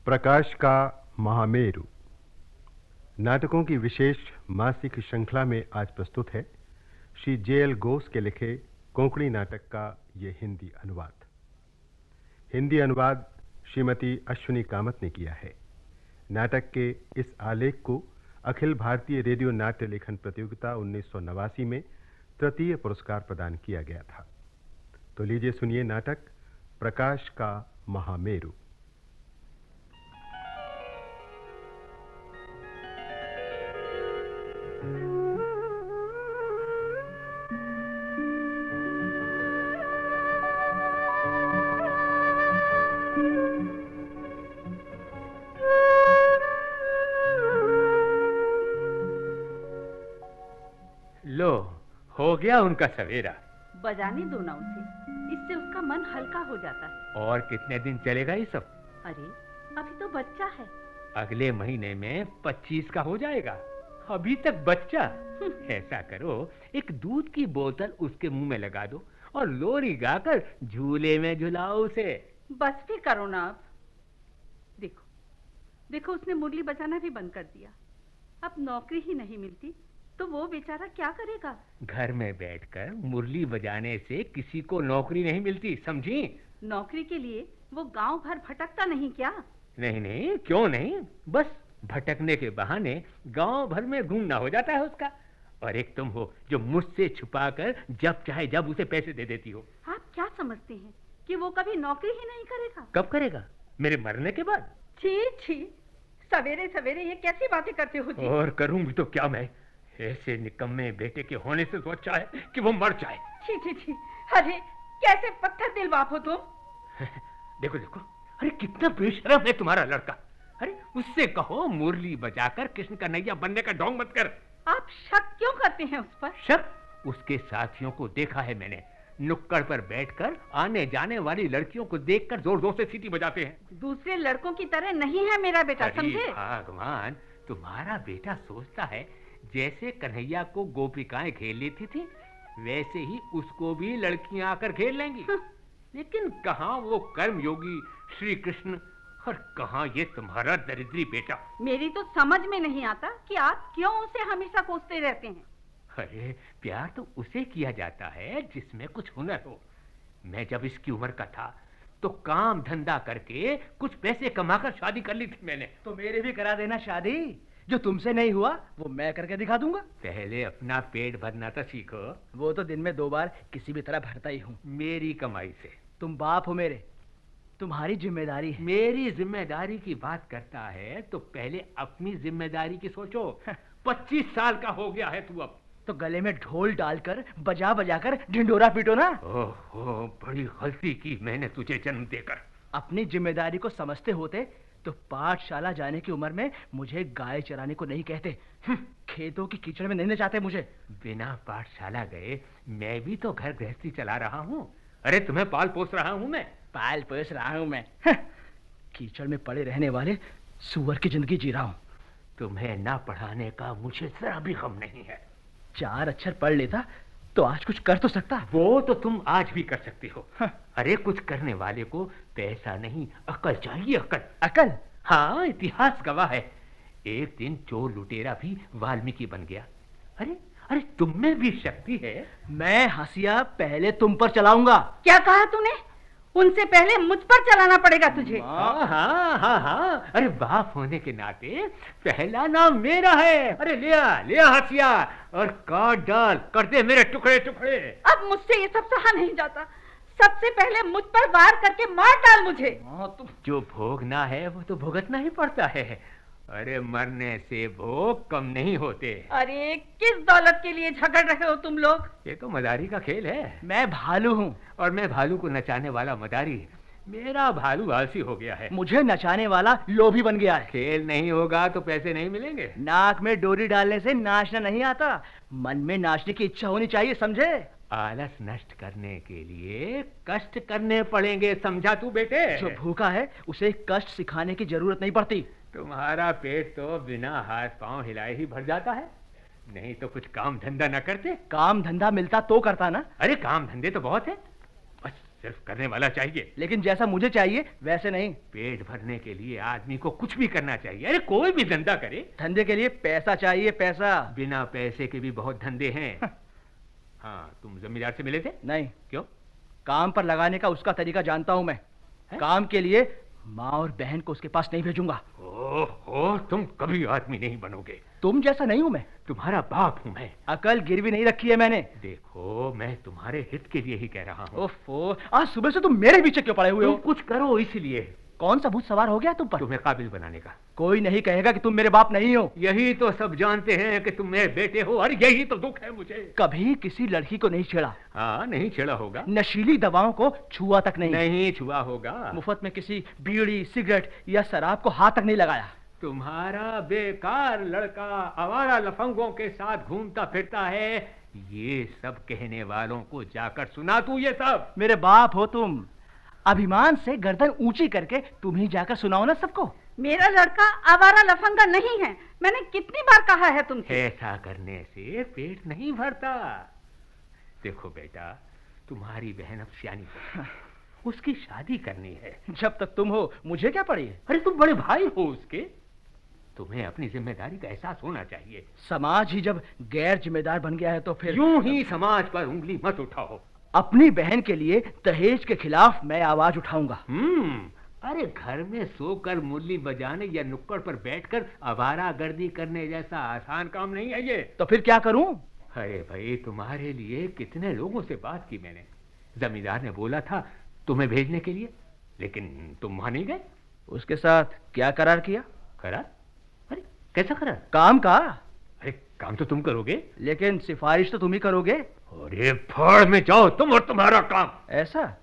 प्रकाश का महामेरु नाटकों की विशेष मासिक श्रृंखला में आज प्रस्तुत है श्री जे.एल. घोष के लिखे कोंकणी नाटक का ये हिंदी अनुवाद। हिंदी अनुवाद श्रीमती अश्विनी कामत ने किया है। नाटक के इस आलेख को अखिल भारतीय रेडियो नाट्य लेखन प्रतियोगिता 1989 में तृतीय पुरस्कार प्रदान किया गया था। तो लीजिए सुनिए नाटक प्रकाश का महामेरु। लो, हो गया उनका सवेरा। बजाने दो ना उसे, इससे उसका मन हल्का हो जाता है। और कितने दिन चलेगा ये सब? अरे अभी तो बच्चा है। अगले महीने में 25 का हो जाएगा। अभी तक बच्चा। ऐसा करो, एक दूध की बोतल उसके मुंह में लगा दो और लोरी गाकर झूले में झुलाओ उसे। बस भी करो ना अब। देखो देखो, उसने मुरली बजाना भी बंद कर दिया। अब नौकरी ही नहीं मिलती तो वो बेचारा क्या करेगा? घर में बैठकर मुरली बजाने से किसी को नौकरी नहीं मिलती, समझी? नौकरी के लिए वो गांव भर भटकता नहीं क्या? नहीं नहीं, क्यों नहीं, बस भटकने के बहाने गांव भर में घूमना हो जाता है उसका। और एक तुम हो जो मुझसे छुपाकर जब चाहे जब उसे पैसे दे देती हो। आप क्या समझते हैं कि वो कभी नौकरी ही नहीं करेगा? कब करेगा? मेरे मरने के बाद? छी छी, सवेरे सवेरे ये कैसी बातें करते हो जी? और करूंगी तो क्या मैं? ऐसे निकम्मे बेटे के होने से तो अच्छा है कि वो मर जाए। छी छी छी, अरे कैसे पत्थर दिल बाप हो तुम। देखो देखो, अरे कितना बेशरम है तुम्हारा लड़का। अरे उससे कहो मुरली बजाकर कृष्ण कन्हैया बनने का ढोंग मत कर। आप शक क्यों करते हैं उस पर? शक? उसके साथियों को देखा है मैंने, नुक्कड़ पर बैठकर आने जाने वाली लड़कियों को देखकर जोर जोर से सीटी बजाते हैं। दूसरे लड़कों की तरह नहीं है मेरा बेटा, समझे? भगवान, तुम्हारा बेटा सोचता है जैसे कन्हैया को गोपिकाएं घेर लेती थी वैसे ही उसको भी लड़कियां आकर घेर लेंगी। लेकिन कहाँ वो कर्म योगी श्री कृष्ण और कहाँ ये तुम्हारा दरिद्री बेटा। मेरी तो समझ में नहीं आता कि आप क्यों उसे हमेशा कोसते रहते हैं। अरे प्यार तो उसे किया जाता है जिसमें कुछ हुनर हो। मैं जब इसकी उम्र का था तो काम धंधा करके कुछ पैसे कमाकर शादी कर ली थी मैंने। तो मेरे भी करा देना शादी। जो तुमसे नहीं हुआ वो मैं करके दिखा दूंगा। पहले अपना पेट भरना तो सीखो। वो तो दिन में 2 बार किसी भी तरह भरता ही हूँ। मेरी कमाई से। तुम बाप हो मेरे, तुम्हारी जिम्मेदारी है। मेरी जिम्मेदारी की बात करता है तो पहले अपनी जिम्मेदारी की सोचो। 25 साल का हो गया है तू अब। तो गले में ढोल डालकर बजा बजा कर ढिंढोरा पीटो ना। ओहो, बड़ी गलती की मैंने तुझे जन्म देकर। अपनी जिम्मेदारी को समझते होते तो पाठशाला जाने की उम्र में मुझे गाय चराने को नहीं कहते। खेतों की कीचड़ में नहीं ले जाते मुझे। बिना पाठशाला गए मैं भी तो घर गृहस्थी चला रहा हूँ। अरे तुम्हें पाल पोस रहा हूँ मैं। पाल पोस रहा हूँ मैं? कीचड़ में पड़े रहने वाले सुअर की जिंदगी जी रहा हूँ। तुम्हें ना पढ़ाने का मुझे जरा भी गम नहीं है। 4 अक्षर पढ़ लेता तो आज कुछ कर तो सकता। वो तो तुम आज भी कर सकती हो। अरे कुछ करने वाले को पैसा नहीं अकल चाहिए। अकल? अकल? हाँ, इतिहास गवाह है। एक दिन चोर लुटेरा भी वाल्मीकि बन गया। अरे अरे तुम में भी शक्ति है। मैं हंसिया पहले तुम पर चलाऊंगा। क्या कहा तूने? उनसे पहले मुझ पर चलाना पड़ेगा तुझे। हाँ हाँ हाँ हाँ, अरे बाप होने के नाते पहला नाम मेरा है। अरे लिया हंसिया और काट डाल, कर दे मेरे टुकड़े टुकड़े। अब मुझसे ये सब सहा नहीं जाता। सबसे पहले मुझ पर वार करके मार डाल मुझे। तुम जो भोगना है वो तो भुगतना ही पड़ता है। अरे मरने से भोग कम नहीं होते। अरे किस दौलत के लिए झगड़ रहे हो तुम लोग? ये तो मदारी का खेल है। मैं भालू हूँ और मैं भालू को नचाने वाला मदारी। मेरा भालू आलसी हो गया है। मुझे नचाने वाला लोभी बन गया है। खेल नहीं होगा तो पैसे नहीं मिलेंगे। नाक में डोरी डालने से नाचना नहीं आता, मन में नाचने की इच्छा होनी चाहिए, समझे? आलस नष्ट करने के लिए कष्ट करने पड़ेंगे, समझा तू बेटे? जो भूखा है उसे कष्ट सिखाने की जरूरत नहीं पड़ती। तुम्हारा पेट तो बिना हाथ पांव हिलाए ही भर जाता है। नहीं तो कुछ काम धंधा न करते? काम धंधा मिलता तो करता ना। अरे काम धंधे तो बहुत है, बस सिर्फ करने वाला चाहिए। लेकिन जैसा मुझे चाहिए वैसे नहीं। पेट भरने के लिए आदमी को कुछ भी करना चाहिए। अरे कोई भी धंधा करे। धंधे के लिए पैसा चाहिए, पैसा। बिना पैसे के भी बहुत धंधे हैं। हाँ, तुम जमींदार से मिले थे? नहीं। क्यों? काम पर लगाने का उसका तरीका जानता हूं मैं। काम के लिए माँ और बहन को उसके पास नहीं भेजूंगा। ओह, तुम कभी आदमी नहीं बनोगे। तुम जैसा नहीं हूं मैं। तुम्हारा बाप हूं मैं। अकल गिरवी नहीं रखी है मैंने। देखो, मैं तुम्हारे हित के लिए ही कह रहा हूँ। ओफो, आज सुबह से तुम मेरे पीछे क्यों पड़े हुए हो? तुम कुछ करो इसलिए। कौन सा भूत सवार हो गया तुम पर? तुम्हें काबिल बनाने का। कोई नहीं कहेगा कि तुम मेरे बाप नहीं हो। यही तो सब जानते हैं कि तुम मेरे बेटे हो, और यही तो दुख है मुझे। कभी किसी लड़की को नहीं छेड़ा। हाँ, नहीं छेड़ा होगा। नशीली दवाओं को छुआ तक नहीं छुआ होगा। मुफ्त में किसी बीड़ी, सिगरेट या शराब को हाथ तक नहीं लगाया। तुम्हारा बेकार लड़का आवारा लफंगों के साथ घूमता फिरता है, ये सब कहने वालों को जाकर सुना तू ये सब। मेरे बाप हो तुम, अभिमान से गर्दन ऊंची करके तुम ही जाकर सुनाओ ना सबको। मेरा लड़का आवारा लफंगा नहीं है, मैंने कितनी बार कहा है तुमसे। ऐसा करने से पेट नहीं भरता। देखो बेटा, तुम्हारी बहन अब सियानी हो, उसकी शादी करनी है। जब तक तुम हो मुझे क्या पड़ी है? अरे तुम बड़े भाई हो उसके, तुम्हें अपनी जिम्मेदारी का एहसास होना चाहिए। समाज ही जब गैर जिम्मेदार बन गया है तो फिर यूं ही समाज पर उंगली मत उठाओ। अपनी बहन के लिए दहेज के खिलाफ मैं आवाज उठाऊंगा। अरे घर में सोकर मुरली बजाने या नुक्कड़ पर बैठकर आवारागर्दी करने जैसा आसान काम नहीं है ये। तो फिर क्या करूं? अरे भाई, तुम्हारे लिए कितने लोगों से बात की मैंने। जमींदार ने बोला था तुम्हें भेजने के लिए, लेकिन तुम वहां नहीं गए। उसके साथ क्या करार किया? करार? अरे कैसा करार? काम का। अरे काम तो तुम करोगे, लेकिन सिफारिश तो तुम ही करोगे। अरे फाड़ में जाओ तुम और तुम्हारा काम। ऐसा?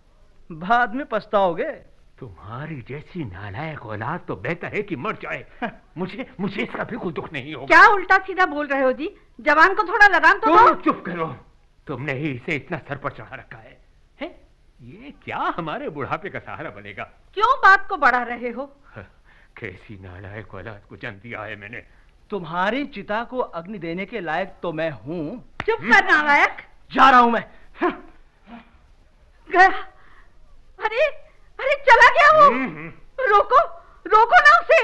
बाद में पछताओगे। तुम्हारी जैसी नालायक औलाद तो बेहतर है कि मर जाए। मुझे इसका भी कोई दुख नहीं होगा। क्या उल्टा सीधा बोल रहे हो जी? जवान को थोड़ा लगाम तो दो। चुप करो, तुमने ही इसे इतना सर पर चढ़ा रखा है। ये क्या हमारे बुढ़ापे का सहारा बनेगा? क्यों बात को बढ़ा रहे हो? कैसी नालायक औलाद को जन्म दिया है मैंने। तुम्हारी चिता को अग्नि देने के लायक तो मैं हूँ। चुप कर नालायक। जा रहा हूँ मैं। गया? अरे चला गया वो। रोको ना उसे।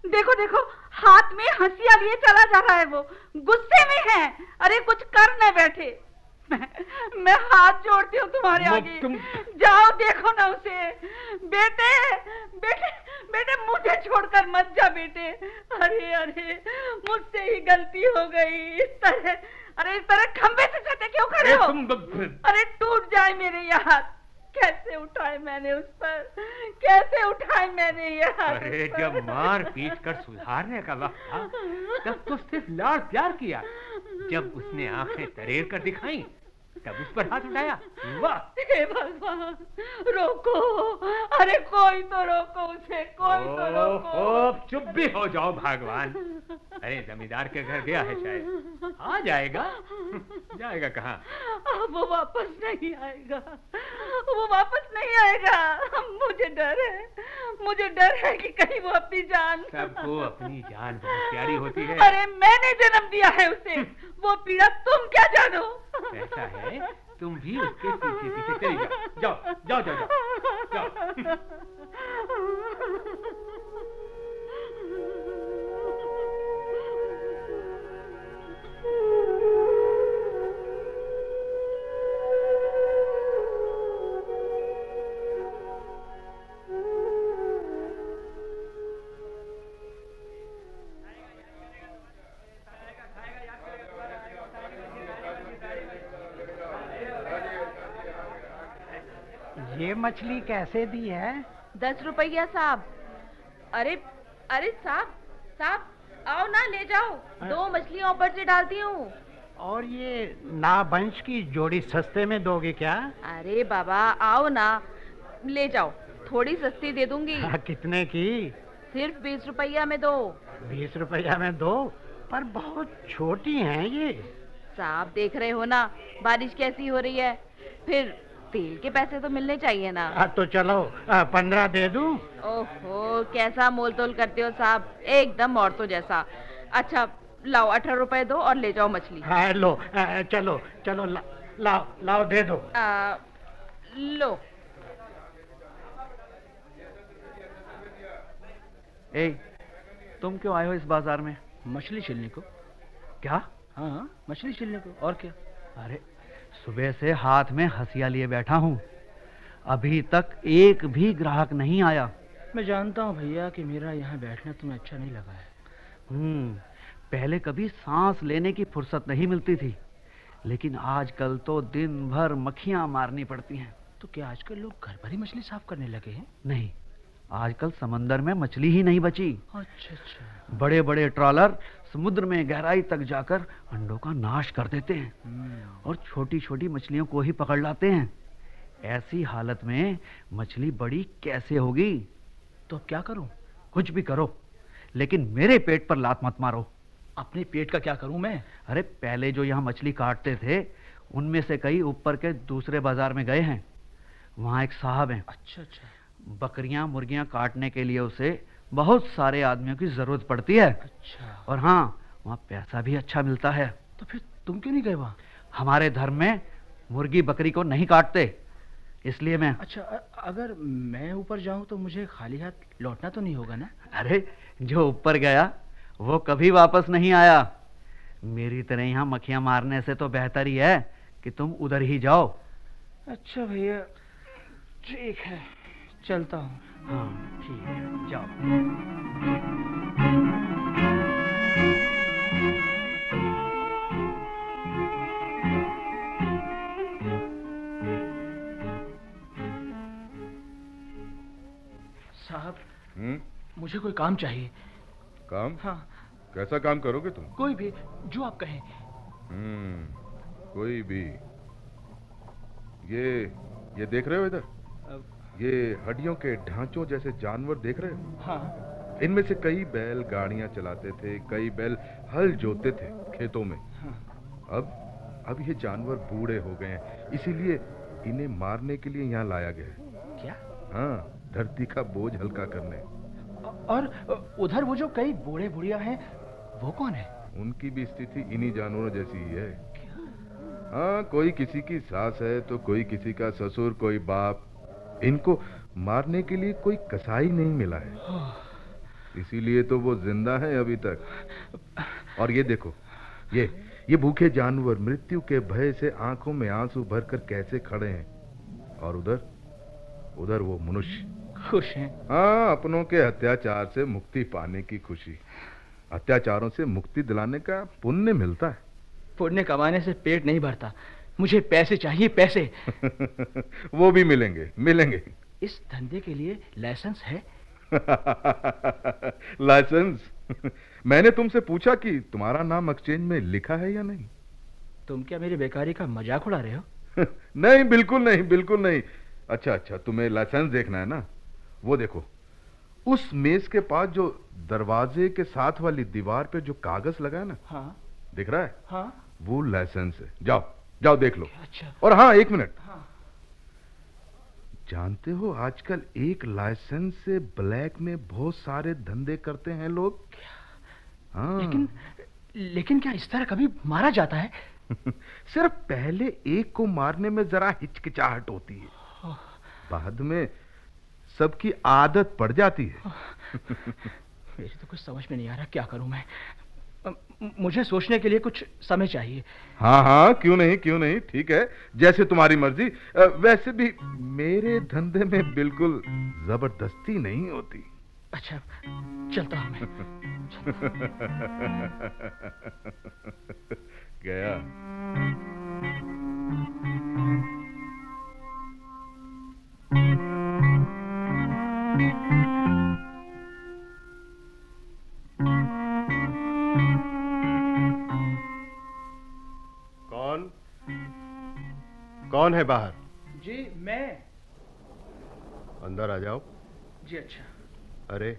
देखो हाथ में हंसिया लिए चला जा रहा है, वो गुस्से में है। अरे कुछ कर न बैठे। मैं हाथ जोड़ती हूँ तुम्हारे आगे। जाओ देखो ना उसे। बेटे मुझे छोड़कर मत जा बेटे। अरे मुझसे ही गलती हो गई। इस तरह खंबे से सटे क्यों खड़े हो? अरे टूट जाए मेरे ये हाथ। कैसे उठाए मैंने उस पर, कैसे उठाए मैंने ये हाथ? अरे जब मार पीट कर सुधारने का वक्त था तब तो सिर्फ लाड़ प्यार किया। जब उसने आंखें तरेर कर दिखाई तब उस पर हाथ उठाया। वाह! हे भगवान, रोको। अरे कोई तो रोको उसे, कोई तो रोको। चुप भी हो जाओ भगवान। अरे जमींदार के घर गया है शायद, आ जाएगा। जाएगा कहाँ? वो वापस नहीं आएगा, वो वापस नहीं आएगा। मुझे डर है कि कहीं वो अपनी जान। सबको अपनी जान बहुत प्यारी होती है। अरे मैंने जन्म दिया है उसे, वो पीड़ा तुम क्या जानो? ऐसा है, तुम भी उसके पीछे पीछे चली जाओ। ये मछली कैसे दी है? 10 रुपया साहब। अरे साहब आओ ना, ले जाओ। 2 मछलियाँ ऊपर से डालती हूँ। और ये नाबंश की जोड़ी सस्ते में दोगे क्या? अरे बाबा आओ ना, ले जाओ, थोड़ी सस्ती दे दूंगी। कितने की? सिर्फ 20 रुपया में दो। 20 रुपया में दो? पर बहुत छोटी हैं ये। साहब देख रहे हो ना बारिश कैसी हो रही है, फिर तेल के पैसे तो मिलने चाहिए ना। तो चलो 15 दे दूं? ओहो, कैसा मोल तोल करते हो साहब, एकदम औरतों जैसा। अच्छा लाओ 18 रुपए दो और ले जाओ मछली। हाँ लो, चलो लाओ दे दो। लो ए, तुम क्यों आए हो इस बाजार में? मछली छिलने को। क्या? हाँ, मछली छिलने को, और क्या? अरे, सुबह से हाथ में हंसिया लिए बैठा हूँ, अभी तक एक भी ग्राहक नहीं आया। मैं जानता हूँ भैया कि मेरा यहाँ बैठना तुम्हें अच्छा नहीं लगा है। पहले कभी सांस लेने की फुर्सत नहीं मिलती थी, लेकिन आजकल तो दिन भर मक्खियां मारनी पड़ती हैं। तो क्या आजकल लोग घर पर ही मछली साफ करने लगे हैं? नहीं, आजकल समंदर में मछली ही नहीं बची। अच्छा अच्छा। बड़े बड़े ट्रॉलर समुद्र में गहराई तक जाकर अंडों का नाश कर देते हैं और छोटी छोटी मछलियों को ही पकड़ लाते हैं। ऐसी हालत में मछली बड़ी कैसे होगी? तो अब क्या करूं? कुछ भी करो, लेकिन मेरे पेट पर लात मत मारो। अपने पेट का क्या करूं मैं? अरे, पहले जो यहाँ मछली काटते थे उनमें से कई ऊपर के दूसरे बाजार में गए हैं। वहाँ एक साहब हैं। अच्छा अच्छा। बकरियां मुर्गियां काटने के लिए उसे बहुत सारे आदमियों की जरूरत पड़ती है। अच्छा। और हाँ, वहाँ पैसा भी अच्छा मिलता है। तो फिर तुम क्यों नहीं गए वहाँ? हमारे धर्म में मुर्गी बकरी को नहीं काटते, इसलिए मैं। अच्छा, अगर मैं ऊपर जाऊं तो मुझे खाली हाथ लौटना तो नहीं होगा ना? अरे, जो ऊपर गया वो कभी वापस नहीं आया। मेरी तरह यहाँ मक्खियां मारने से तो बेहतर ही है कि तुम उधर ही जाओ। अच्छा भैया, ठीक है, चलता हूँ। हाँ ठीक है, जाओ। साहब, मुझे कोई काम चाहिए। काम? हाँ। कैसा काम करोगे तुम? कोई भी, जो आप कहें। कोई भी। ये देख रहे हो इधर? ये हड्डियों के ढांचों जैसे जानवर देख रहे हो? हाँ। इनमें से कई बैल गाड़ियां चलाते थे, कई बैल हल जोतते थे खेतों में। हाँ। अब ये जानवर बूढ़े हो गए हैं, इसीलिए इन्हें मारने के लिए यहाँ लाया गया है। क्या? हाँ, धरती का बोझ हल्का करने। और उधर वो जो कई बूढ़े बुढ़िया हैं, वो कौन है? उनकी भी स्थिति इन्हीं जानवरों जैसी ही है। हाँ, कोई किसी की सास है तो कोई किसी का ससुर, कोई बाप। इनको मारने के लिए कोई कसाई नहीं मिला है, इसीलिए तो वो जिंदा है अभी तक। और ये देखो, ये भूखे जानवर मृत्यु के भय से आंखों में आंसू भरकर कैसे खड़े हैं। और उधर वो मनुष्य खुश हैं। हाँ, अपनों के अत्याचार से मुक्ति पाने की खुशी। अत्याचारों से मुक्ति दिलाने का पुण्य मिलता है। पुण्य कमाने से पेट नहीं भरता, मुझे पैसे चाहिए, पैसे। वो भी मिलेंगे। इस धंधे के लिए लाइसेंस है? लाइसेंस? मैंने तुमसे पूछा कि तुम्हारा नाम एक्सचेंज में लिखा है या नहीं। तुम क्या मेरी बेकारी का मजाक उड़ा रहे हो? नहीं, बिल्कुल नहीं। अच्छा, तुम्हें लाइसेंस देखना है ना? वो देखो, उस मेज के पास जो दरवाजे के साथ वाली दीवार पे जो कागज लगा है ना। हाँ। दिख रहा है? हाँ। वो लाइसेंस है। जाओ देख लो। अच्छा। और हाँ, 1 मिनट। हाँ। जानते हो, आजकल एक लाइसेंस से ब्लैक में बहुत सारे धंधे करते हैं लोग। हाँ। लेकिन क्या इस तरह कभी मारा जाता है? सिर्फ पहले एक को मारने में जरा हिचकिचाहट होती है, बाद में सबकी आदत पड़ जाती है। मेरी तो कुछ समझ में नहीं आ रहा, क्या करूं मैं? मुझे सोचने के लिए कुछ समय चाहिए। हाँ, क्यों नहीं, ठीक है, जैसे तुम्हारी मर्जी। वैसे भी मेरे धंधे में बिल्कुल जबरदस्ती नहीं होती। अच्छा, चलता हूं मैं। गया। कौन है बाहर? जी, मैं। अंदर आ जाओ। जी अच्छा। अरे,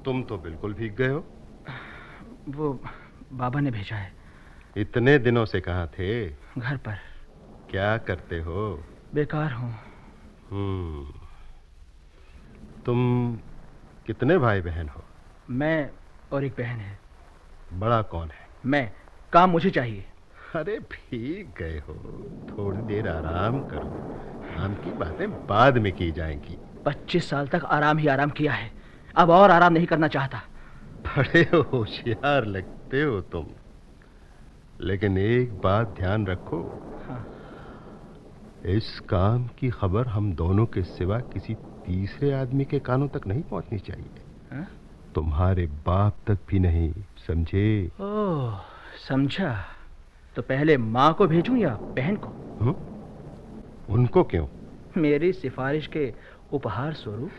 तुम तो बिल्कुल भीग गए हो। वो बाबा ने भेजा है। इतने दिनों से कहाँ थे? घर पर। क्या करते हो? बेकार हूँ। तुम कितने भाई बहन हो? मैं और एक बहन है। बड़ा कौन है? मैं। काम मुझे चाहिए। अरे, भीग गए हो, थोड़ी देर आराम करो। काम की बातें बाद में की जाएंगी। 25 साल तक आराम ही आराम किया है। अब और आराम नहीं करना चाहता। बड़े होशियार लगते हो तुम, लेकिन एक बात ध्यान रखो। हाँ। इस काम की खबर हम दोनों के सिवा किसी तीसरे आदमी के कानों तक नहीं पहुंचनी चाहिए। हाँ? तुम्हारे बाप तक भी नहीं, समझे? ओह, समझा। तो पहले माँ को भेजूं या बहन को? उनको क्यों? मेरी सिफारिश के उपहार स्वरूप।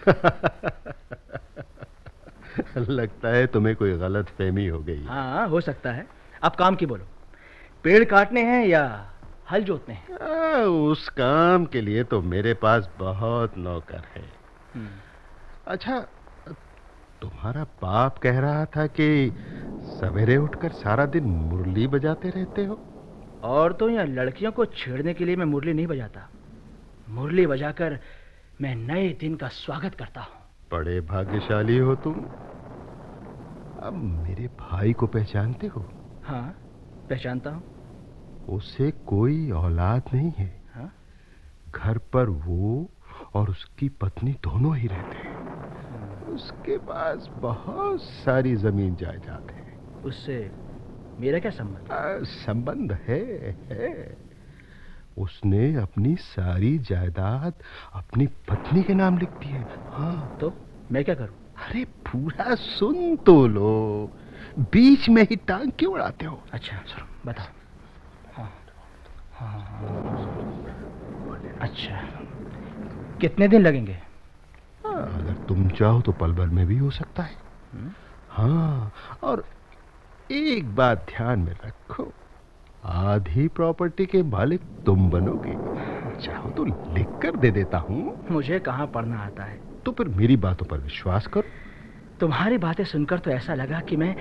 लगता है तुम्हें कोई गलत फहमी हो गई। हाँ, हो सकता है। अब काम की बोलो, पेड़ काटने हैं या हल जोतने हैं? उस काम के लिए तो मेरे पास बहुत नौकर है। अच्छा, तुम्हारा बाप कह रहा था कि सवेरे उठकर सारा दिन मुरली बजाते रहते हो। औरतों या लड़कियों को छेड़ने के लिए मैं मुरली नहीं बजाता। मुरली बजाकर मैं नए दिन का स्वागत करता हूँ। बड़े भाग्यशाली हो तुम। अब मेरे भाई को पहचानते हो? हाँ, पहचानता हूँ। उसे कोई औलाद नहीं है। हाँ? घर पर वो और उसकी पत्नी दोनों ही रहते हैं। उसके पास बहुत सारी जमीन जायदाद है। उससे मेरा क्या संबंध? संबंध है। उसने अपनी सारी जायदाद अपनी पत्नी के नाम लिख दी है। हाँ। तो मैं क्या करूं? अरे पूरा सुन तो लो, बीच में ही टांग क्यों उड़ाते हो? अच्छा, बताओ। हाँ। अच्छा, कितने दिन लगेंगे? अगर तुम चाहो तो पल भर में भी हो सकता है। हाँ, और एक बात ध्यान में रखो, आधी प्रॉपर्टी के मालिक तुम बनोगे। चाहो तो लिख कर दे देता हूँ। मुझे कहाँ पढ़ना आता है? तो फिर मेरी बातों पर विश्वास करो। तुम्हारी बातें सुनकर तो ऐसा लगा कि मैं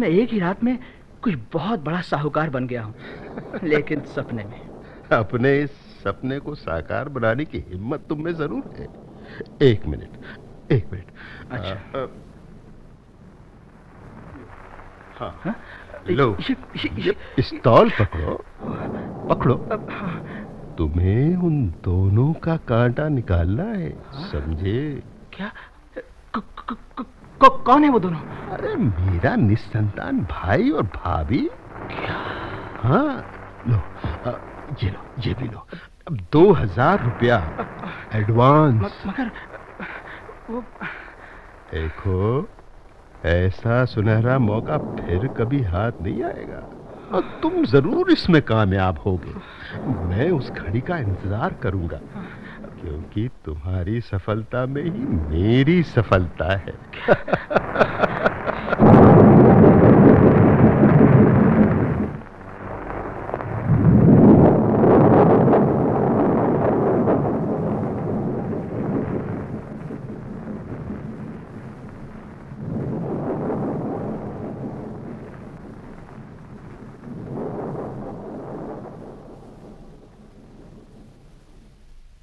एक ही रात में कुछ बहुत बड़ा साहूकार बन गया हूँ। लेकिन सपने में। अपने इस सपने को साकार बनाने की हिम्मत तुम में जरूर है। एक मिनट। अच्छा। हाँ? लो, पिस्तौल पकड़ो। तुम्हें उन दोनों का कांटा निकालना है। समझे? क्या? कौन है वो दोनों? अरे मेरा निसंतान भाई और भाभी। क्या? हाँ, ये भी लो। अब 2000 रुपया एडवांस। मगर वो... देखो, ऐसा सुनहरा मौका फिर कभी हाथ नहीं आएगा और तुम जरूर इसमें कामयाब होगे। मैं उस घड़ी का इंतजार करूंगा, क्योंकि तुम्हारी सफलता में ही मेरी सफलता है।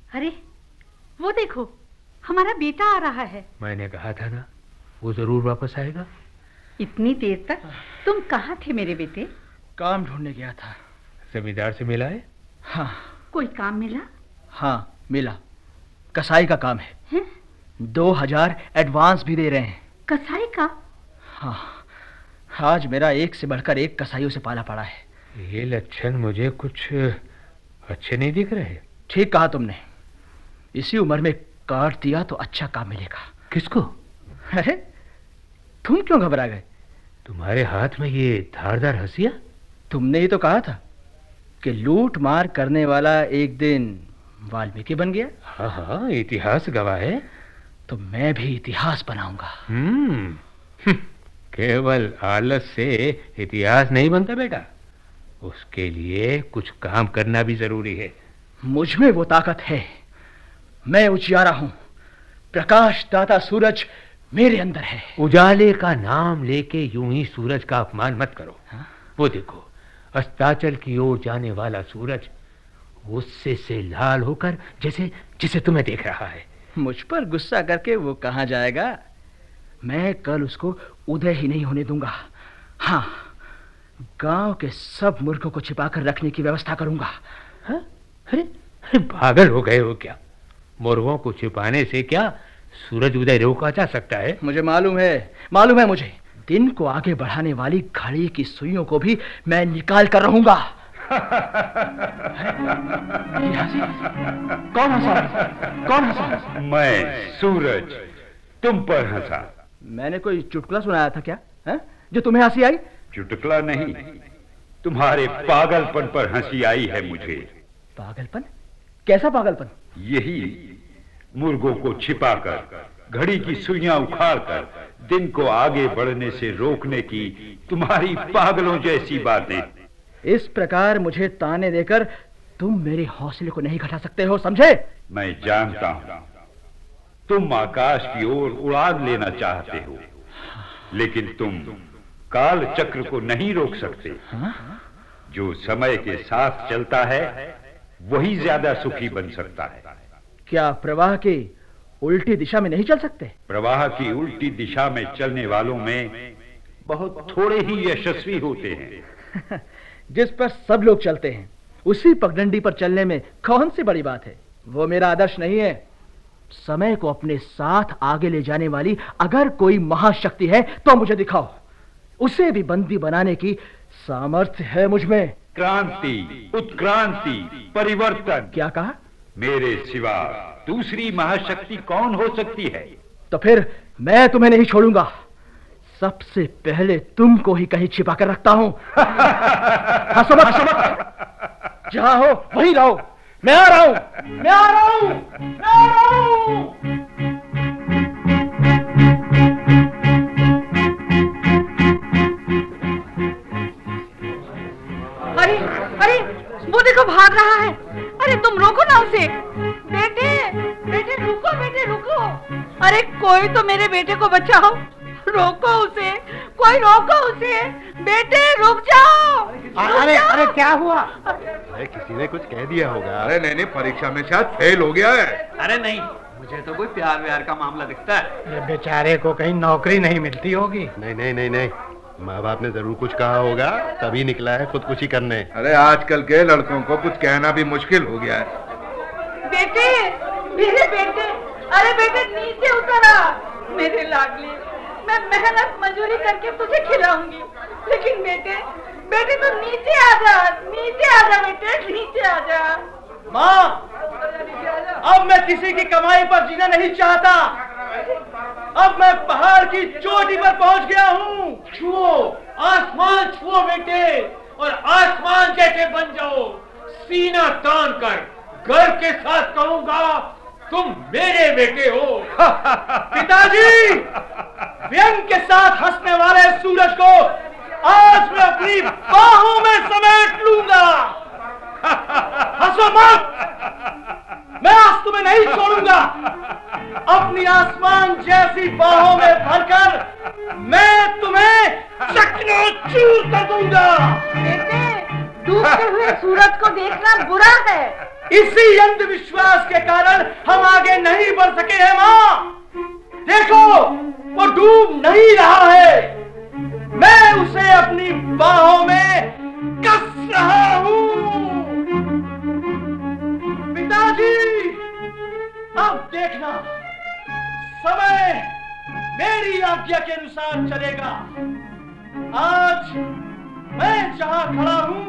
अरे वो देखो, हमारा बेटा आ रहा है। मैंने कहा था ना, वो जरूर वापस आएगा। इतनी देर तक तुम कहाँ थे मेरे बेटे? काम ढूंढने गया था। जमींदार से मिला है? हाँ। कोई काम मिला? हाँ, मिला। कसाई का काम है। 2000 एडवांस भी दे रहे हैं। कसाई का? हाँ, आज मेरा एक से बढ़कर एक कसाईयों से पाला पड़ा है। ये लक्षण मुझे कुछ अच्छे नहीं दिख रहे। ठीक कहा तुमने। इसी उम्र में काट दिया तो अच्छा काम मिलेगा। किसको? अरे तुम क्यों घबरा गए? तुम्हारे हाथ में ये धारदार हंसिया? तुमने ही तो कहा था कि लूट मार करने वाला एक दिन वाल्मीकि बन गया। हाँ, इतिहास गवाह है। तो मैं भी इतिहास बनाऊंगा। केवल आलस से इतिहास नहीं बनता बेटा, उसके लिए कुछ काम करना भी जरूरी है। मुझ में वो ताकत है। मैं उजियारा हूं। प्रकाश दाता सूरज मेरे अंदर है। उजाले का नाम लेके यूं ही सूरज का अपमान मत करो। हाँ? वो देखो, अस्ताचल की ओर जाने वाला सूरज गुस्से से लाल होकर जैसे तुम्हें देख रहा है। मुझ पर गुस्सा करके वो कहां जाएगा? मैं कल उसको उदय ही नहीं होने दूंगा। हाँ, गांव के सब मुर्गों को छिपाकर रखने की व्यवस्था करूंगा। हाँ? अरे पागल हो गए हो क्या? मुर्गों को छिपाने से क्या सूरज उदय रोका जा सकता है? मुझे मालूम है मुझे। दिन को आगे बढ़ाने वाली घड़ी की सुइयों को भी मैं निकाल कर रहूंगा। कौन हंसा? मैं सूरज तुम पर हंसा। मैंने कोई चुटकुला सुनाया था क्या है जो तुम्हें हंसी आई? चुटकुला नहीं, तुम्हारे पागलपन पर हंसी आई है मुझे। पागलपन? कैसा पागलपन? यही मुर्गों को छिपाकर, घड़ी की सुइयां उखाड़कर दिन को आगे बढ़ने से रोकने की तुम्हारी पागलों जैसी बातें। इस प्रकार मुझे ताने देकर तुम मेरे हौसले को नहीं घटा सकते हो, समझे? मैं जानता हूं तुम आकाश की ओर उड़ान लेना चाहते हो, लेकिन तुम काल चक्र को नहीं रोक सकते। जो समय के साथ चलता है वही ज्यादा सुखी बन सकता है। क्या प्रवाह की उल्टी दिशा में नहीं चल सकते? प्रवाह की उल्टी दिशा में चलने वालों में बहुत थोड़े ही यशस्वी होते हैं। जिस पर सब लोग चलते हैं उसी पगडंडी पर चलने में कौन सी बड़ी बात है? वो मेरा आदर्श नहीं है। समय को अपने साथ आगे ले जाने वाली अगर कोई महाशक्ति है तो मुझे दिखाओ। उसे भी बंदी बनाने की सामर्थ्य है मुझ में। क्रांति, उत्क्रांति, परिवर्तन। क्या कहा? मेरे सिवा दूसरी महाशक्ति कौन हो सकती है? तो फिर मैं तुम्हें नहीं छोड़ूंगा। सबसे पहले तुमको ही कहीं छिपा कर रखता हूं। हंसो मत। जहां हो वहीं रहो। मैं आ रहा हूं। अरे अरे वो देखो भाग रहा है। अरे तुम रोको ना उसे। बेटे रुको। अरे कोई तो मेरे बेटे को बचाओ। रोको उसे, कोई रोको उसे। बेटे रुक जाओ। अरे क्या हुआ? अरे किसी ने कुछ कह दिया होगा। अरे नहीं, परीक्षा में शायद फेल हो गया है। अरे नहीं, मुझे तो कोई प्यार व्यार का मामला दिखता है। ये बेचारे को कहीं नौकरी नहीं मिलती होगी। नहीं, माँ बाप ने जरूर कुछ कहा होगा, तभी निकला है खुदकुशी करने। अरे आजकल के लड़कों को कुछ कहना भी मुश्किल हो गया है। बेटे, मेरे बेटे, अरे बेटे नीचे उतर आ। मेरे लाडले, मैं मेहनत मजदूरी करके तुझे खिलाऊंगी, लेकिन बेटे तो नीचे आ जा बेटे, नीचे आ जा। माँ, अब मैं किसी की कमाई पर जीना नहीं चाहता। अब मैं पहाड़ की चोटी पर पहुंच गया हूँ। छुओ, आसमान छुओ बेटे, और आसमान जैसे बन जाओ। सीना तान कर गर्व के साथ कहूंगा, तुम मेरे बेटे हो। पिताजी, व्यंग के साथ हंसने वाले सूरज को आज मैं अपनी बाहों में समेट लूंगा। हंसो मत, मैं आज तुम्हें नहीं छोड़ूंगा। अपनी आसमान जैसी बाहों में भरकर मैं तुम्हें चकनाचूर कर दूंगा। बेटे, डूबते हुए सूरज को देखना बुरा है। इसी अंधविश्वास के कारण हम आगे नहीं बढ़ सके हैं माँ। देखो, वो डूब नहीं रहा है, मैं उसे अपनी बाहों में कस रहा हूँ। पिताजी, अब देखना, समय मेरी आज्ञा के अनुसार चलेगा। आज मैं जहां खड़ा हूँ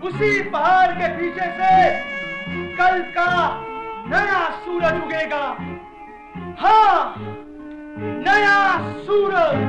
उसी पहाड़ के पीछे से कल का नया सूरज उगेगा। हाँ, नया सूरज।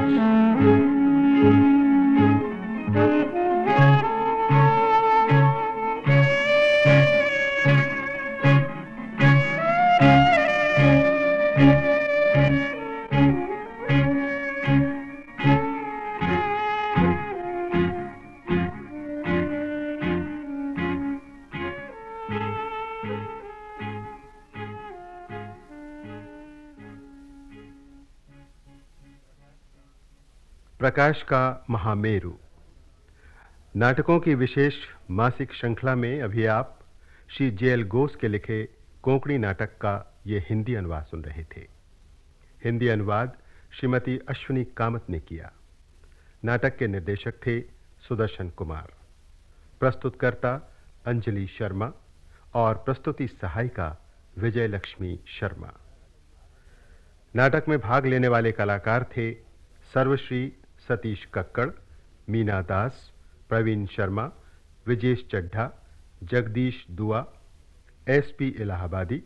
प्रकाश का महामेरु नाटकों की विशेष मासिक श्रृंखला में अभी आप श्री जेएल घोष के लिखे कोंकणी नाटक का ये हिंदी अनुवाद सुन रहे थे। हिंदी अनुवाद श्रीमती अश्विनी कामत ने किया। नाटक के निर्देशक थे सुदर्शन कुमार, प्रस्तुतकर्ता अंजलि शर्मा और प्रस्तुति सहायिका विजय लक्ष्मी शर्मा। नाटक में भाग लेने वाले कलाकार थे सर्वश्री सतीश कक्कड़, मीना दास, प्रवीण शर्मा, विजेश चड्ढा, जगदीश दुआ, एसपी इलाहाबादी,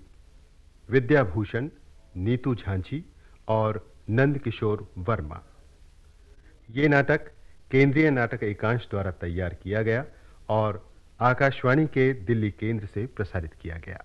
विद्याभूषण, नीतू झांझी और नंदकिशोर वर्मा। ये नाटक केंद्रीय नाटक एकांश द्वारा तैयार किया गया और आकाशवाणी के दिल्ली केंद्र से प्रसारित किया गया।